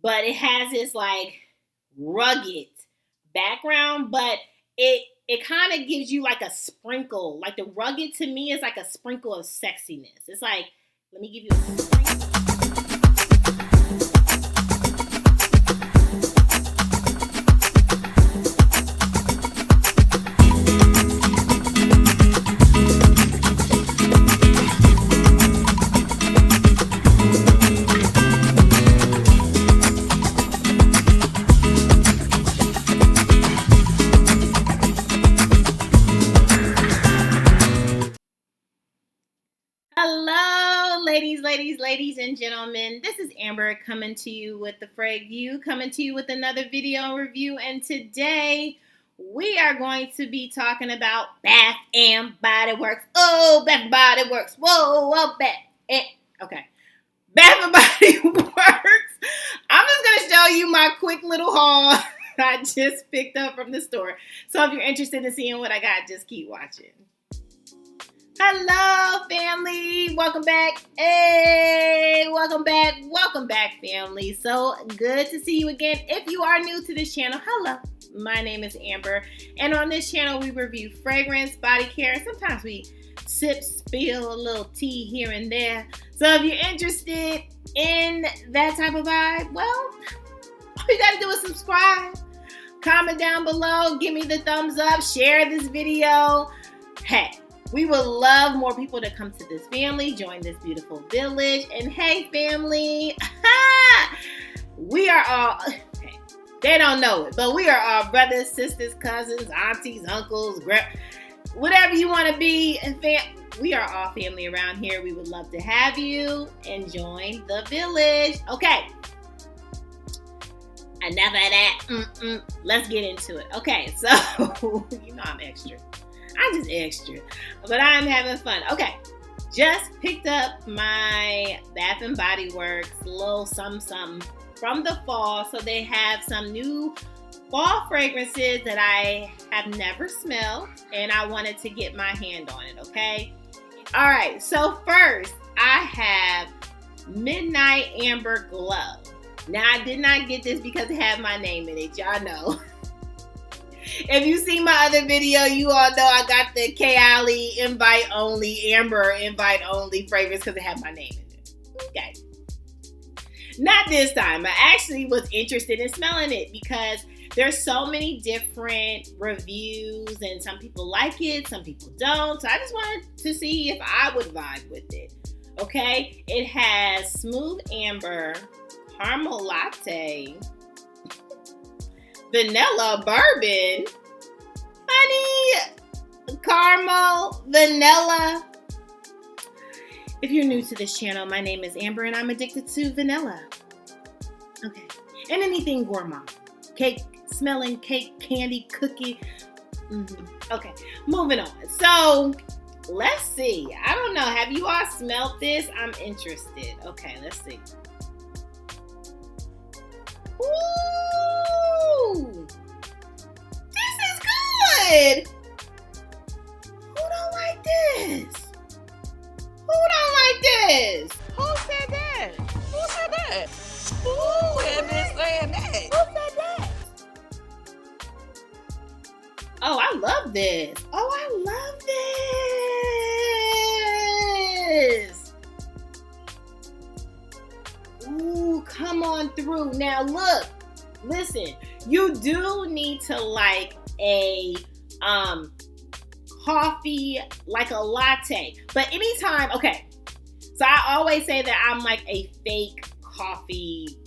but it has this like rugged background, but it kind of gives you like a sprinkle. Like the rugged to me is like a sprinkle of sexiness. It's like, let me give you a sprinkle. Hello, ladies and gentlemen. This is Amber coming to you with the Frag View, coming to you with another video review. And today we are going to be talking about Bath and Body Works. Oh, Bath and Body Works. Whoa, okay. Bath and Body Works. I'm just going to show you my quick little haul I just picked up from the store. So if you're interested in seeing what I got, just keep watching. Hello, family. Welcome back. Hey, welcome back, family. So good to see you again. If you are new to this channel, hello. My name is Amber, and on this channel, we review fragrance, body care. Sometimes we spill a little tea here and there. So if you're interested in that type of vibe, well, all you gotta do is subscribe, comment down below, give me the thumbs up, share this video. Hey. We would love more people to come to this family, join this beautiful village. And hey, family, we are all, they don't know it, but we are all brothers, sisters, cousins, aunties, uncles, whatever you want to be. We are all family around here. We would love to have you and join the village. Okay. Enough of that. Let's get into it. Okay, so you know I'm extra. I'm just extra, but I'm having fun. Okay, just picked up my Bath and Body Works little something from the fall. So they have some new fall fragrances that I have never smelled, and I wanted to get my hand on it, okay? All right, so first I have Midnight Amber Glow. Now, I did not get this because it had my name in it, y'all know. If you see my other video, you all know I got the Kayali invite only, Amber invite only fragrance because it had my name in it. Okay. Not this time. I actually was interested in smelling it because there's so many different reviews and some people like it, some people don't. So I just wanted to see if I would vibe with it. Okay. It has smooth amber, caramel latte, vanilla bourbon, honey, caramel, vanilla. If you're new to this channel, my name is Amber and I'm addicted to vanilla. Okay. And anything gourmand. Cake, smelling cake, candy, cookie. Okay, moving on. So, let's see. I don't know. Have you all smelled this? I'm interested. Okay, let's see. Ooh, this is good. Who don't like this? Who don't like this? Who said that? Who said that? Who had been saying that? Who said that? Oh, I love this. Oh, I love this. Ooh, come on through. Now look, listen, you do need to like a coffee, like a latte. But anytime, okay, so I always say that I'm like a fake coffee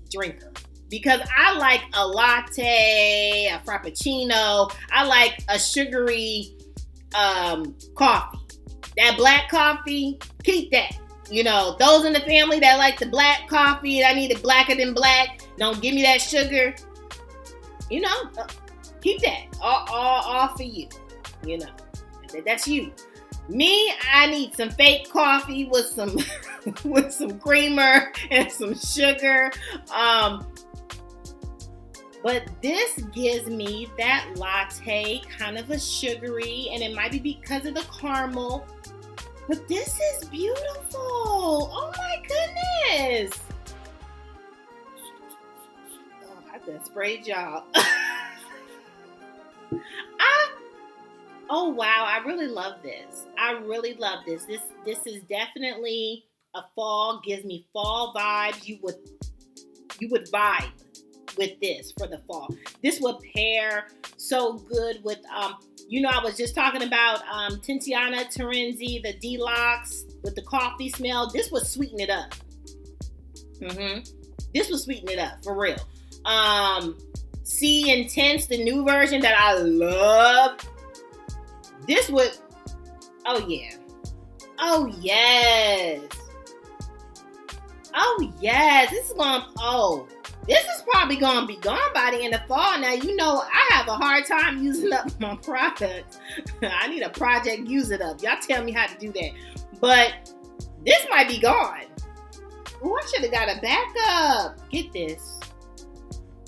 drinker because I like a latte, a frappuccino. I like a sugary coffee. That black coffee, keep that. You know, those in the family that like the black coffee, I need it blacker than black. Don't give me that sugar. You know, keep that all for you. You know, that's you. Me, I need some fake coffee with some with some creamer and some sugar. But this gives me that latte, kind of a sugary, and it might be because of the caramel. But this is beautiful. Oh my goodness. I done sprayed y'all. Oh wow, I really love this. I really love this. This is definitely a fall, gives me fall vibes. You would vibe with this for the fall. This would pair so good with I was just talking about Tiziana Terenzi, the Deluxe with the coffee smell. This would sweeten it up. This would sweeten it up for real. C Intense, the new version that I love. This would, oh yeah. Oh yes. Oh yes. This is probably going to be gone by the end of fall. Now, I have a hard time using up my products. I need a project use it up. Y'all tell me how to do that. But this might be gone. Oh, I should have got a backup. Get this.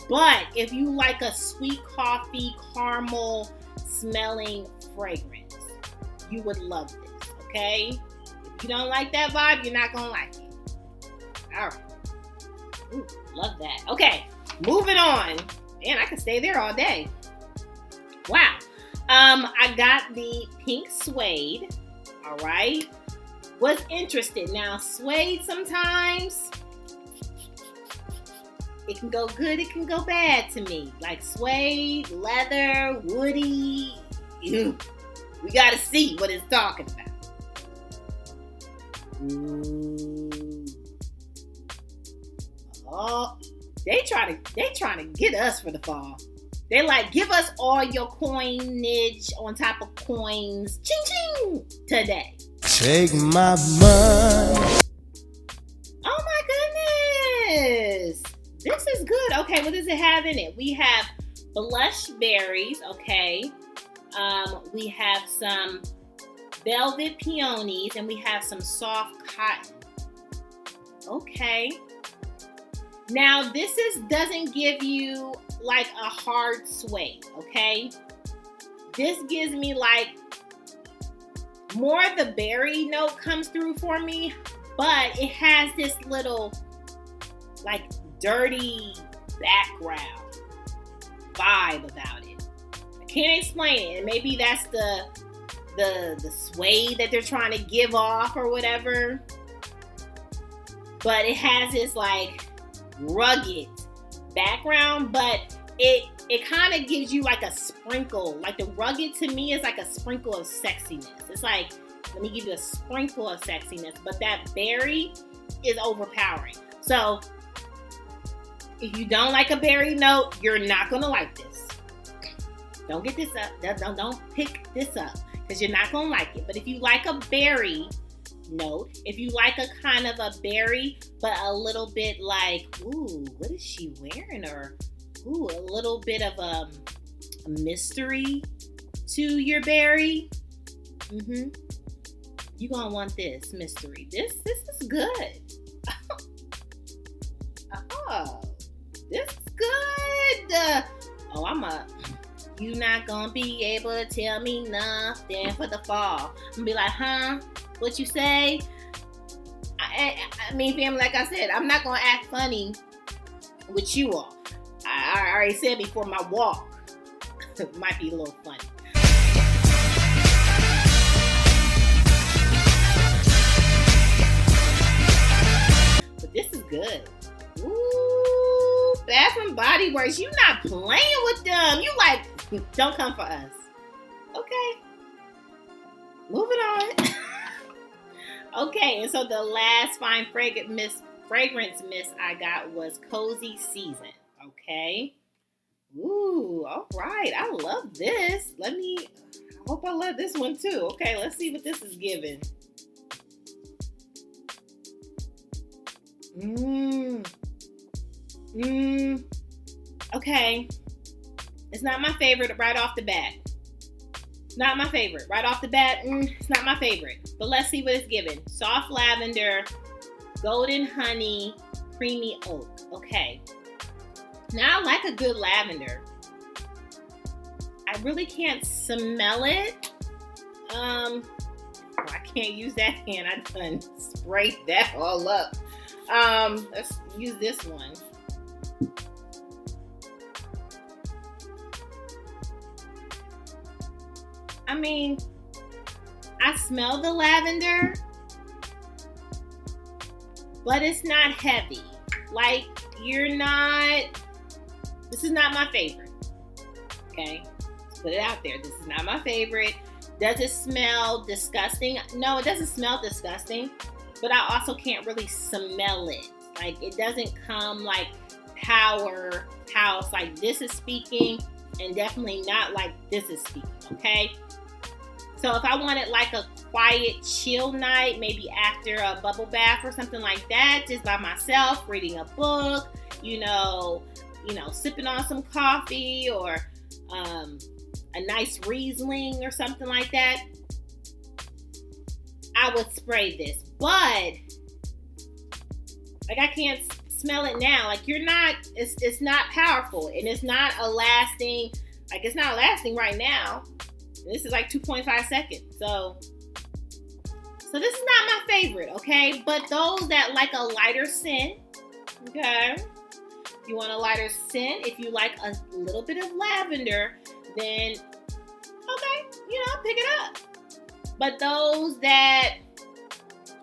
But if you like a sweet coffee, caramel smelling fragrance, you would love this, okay? If you don't like that vibe, you're not going to like it. All right. Ooh, love that. Okay, moving on. Man, I could stay there all day. Wow. I got the pink Suede. All right. Was interested. Now, Suede sometimes it can go good, it can go bad to me. Like suede, leather, woody. Ew. We gotta see what it's talking about. Oh, they trying to get us for the fall. They like, give us all your coinage on top of coins. Ching ching today. Take my money. Oh my goodness. This is good. Okay, what does it have in it? We have blush berries, okay. We have some velvet peonies, and we have some soft cotton. Okay. Now, this doesn't give you like a hard suede, okay? This gives me like more of the berry note comes through for me, but it has this little like dirty background vibe about it. I can't explain it. And maybe that's the suede that they're trying to give off or whatever. But it has this like rugged background, but it kind of gives you like a sprinkle. Like the rugged to me is like a sprinkle of sexiness. It's like, let me give you a sprinkle of sexiness, but that berry is overpowering. So if you don't like a berry note, you're not gonna like this. Don't get this up. Don't pick this up because you're not gonna like it. But if you like a berry note, if you like a kind of a berry, but a little bit like, ooh, what is she wearing? Or ooh, a little bit of a mystery to your berry. You're gonna want this mystery. This is good. Oh, this is good. You not gonna be able to tell me nothing for the fall. I'm gonna be like, huh? What you say? I mean, family, like I said, I'm not gonna act funny with you all. I already said before, my walk might be a little funny. But this is good. Ooh, Bath and Body Works. You not playing with them. You like, don't come for us. Okay. Moving on. Okay, and so the last fine fragrance mist I got was Cozy Season. Okay. Ooh, all right. I love this. I hope I love this one too. Okay, let's see what this is giving. Okay. It's not my favorite right off the bat. Not my favorite. Right off the bat, it's not my favorite. But let's see what it's giving. Soft lavender, golden honey, creamy oak. Okay. Now I like a good lavender. I really can't smell it. I can't use that hand. I done sprayed that all up. Let's use this one. I mean, I smell the lavender, but it's not heavy. Like, this is not my favorite. Okay? Let's put it out there. This is not my favorite. Does it smell disgusting? No, it doesn't smell disgusting, but I also can't really smell it. Like, it doesn't come like powerhouse, like this is speaking, and definitely not like this is speaking, okay? So if I wanted like a quiet, chill night, maybe after a bubble bath or something like that, just by myself, reading a book, sipping on some coffee or a nice Riesling or something like that, I would spray this. But like, I can't smell it now. Like, it's not powerful, and it's not a lasting right now. This is like 2.5 seconds. So this is not my favorite, okay? But those that like a lighter scent, okay? If you want a lighter scent, if you like a little bit of lavender, then okay, pick it up. But those that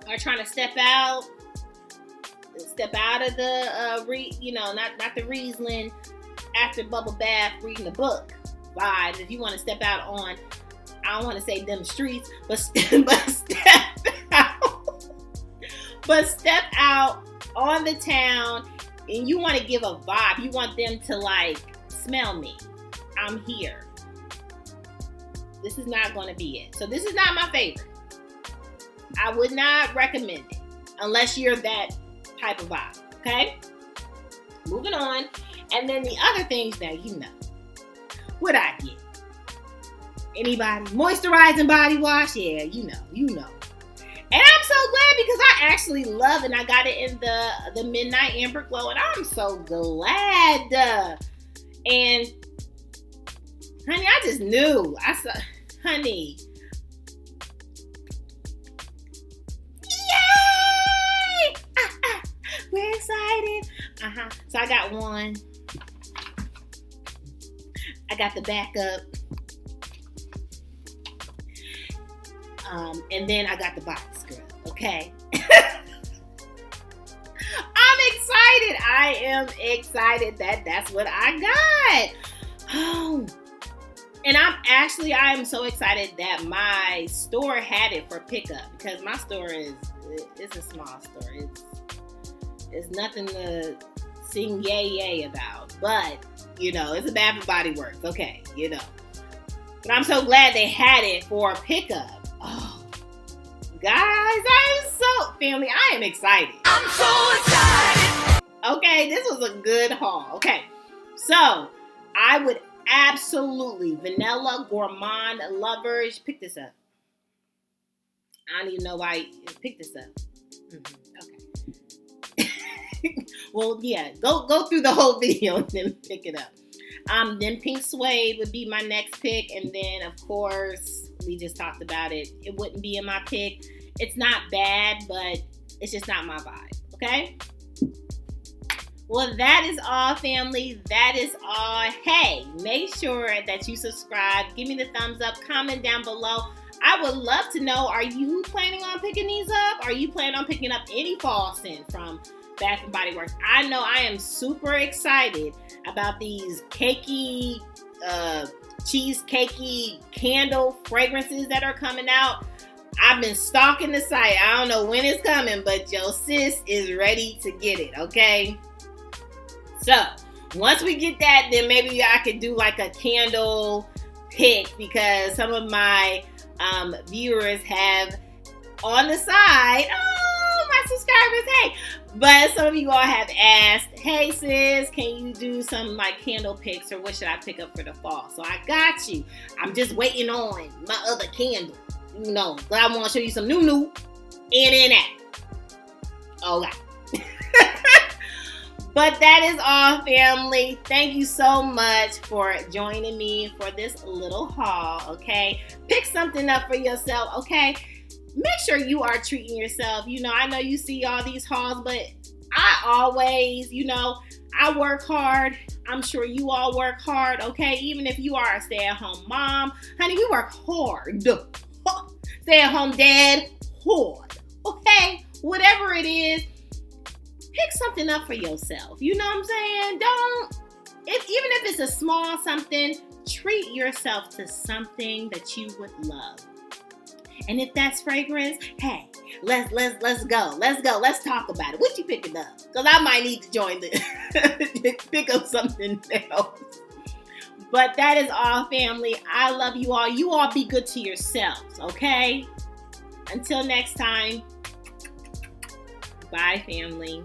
are trying to step out of the not the Riesling after bubble bath reading the book vibes. If you want to step out on, I don't want to say them streets, but step out on the town, and you want to give a vibe. You want them to like smell me. I'm here. This is not going to be it. So this is not my favorite. I would not recommend it unless you're that type of vibe. Okay? Moving on. And then the other things that what I get. Anybody? Moisturizing body wash? Yeah, you know. And I'm so glad because I actually love it. And I got it in the Midnight Amber Glow, and I'm so glad. And honey, I just knew. Honey. Yay! We're excited. So I got one. I got the backup. And then I got the body scrub. Okay. I'm excited. I am excited that's what I got. Oh. And I am so excited that my store had it for pickup, because my store it's a small store. It's nothing to sing yay about, but it's a Bath and Body Works, okay, But I'm so glad they had it for pickup. Oh, guys, family, I am excited. I'm so excited. Okay, this was a good haul. Okay, so I would absolutely, vanilla gourmand lovers, pick this up. I don't even know why pick this up. Okay. Well, yeah, go through the whole video and then pick it up. Then Pink Suede would be my next pick, and then of course we just talked about it. It wouldn't be in my pick. It's not bad, but it's just not my vibe. Okay. Well, that is all, family. That is all. Hey, make sure that you subscribe. Give me the thumbs up. Comment down below. I would love to know, are you planning on picking these up? Are you planning on picking up any fall scent from Bath and Body Works? I know I am super excited about these cakey, cheesecakey candle fragrances that are coming out. I've been stalking the site. I don't know when it's coming, but your sis is ready to get it, okay? So, once we get that, then maybe I could do like a candle pick, because some of my viewers have on the side, my subscribers, hey, but some of you all have asked, hey sis, can you do some like candle picks, or what should I pick up for the fall? So I got you. I'm just waiting on my other candle, but I want to show you some new in that. Okay. But that is all, family. Thank you so much for joining me for this little haul, okay? Pick something up for yourself, okay? Make sure you are treating yourself. I know you see all these hauls, but I always, I I work hard. I'm sure you all work hard, okay? Even if you are a stay-at-home mom, honey, we work hard. Stay-at-home dad, hard, okay? Whatever it is, pick something up for yourself. You know what I'm saying? Even if it's a small something, treat yourself to something that you would love. And if that's fragrance, hey, let's go. Let's talk about it. What you picking up? Because I might need to join pick up something else. But that is all, family. I love you all. You all be good to yourselves, okay? Until next time. Bye, family.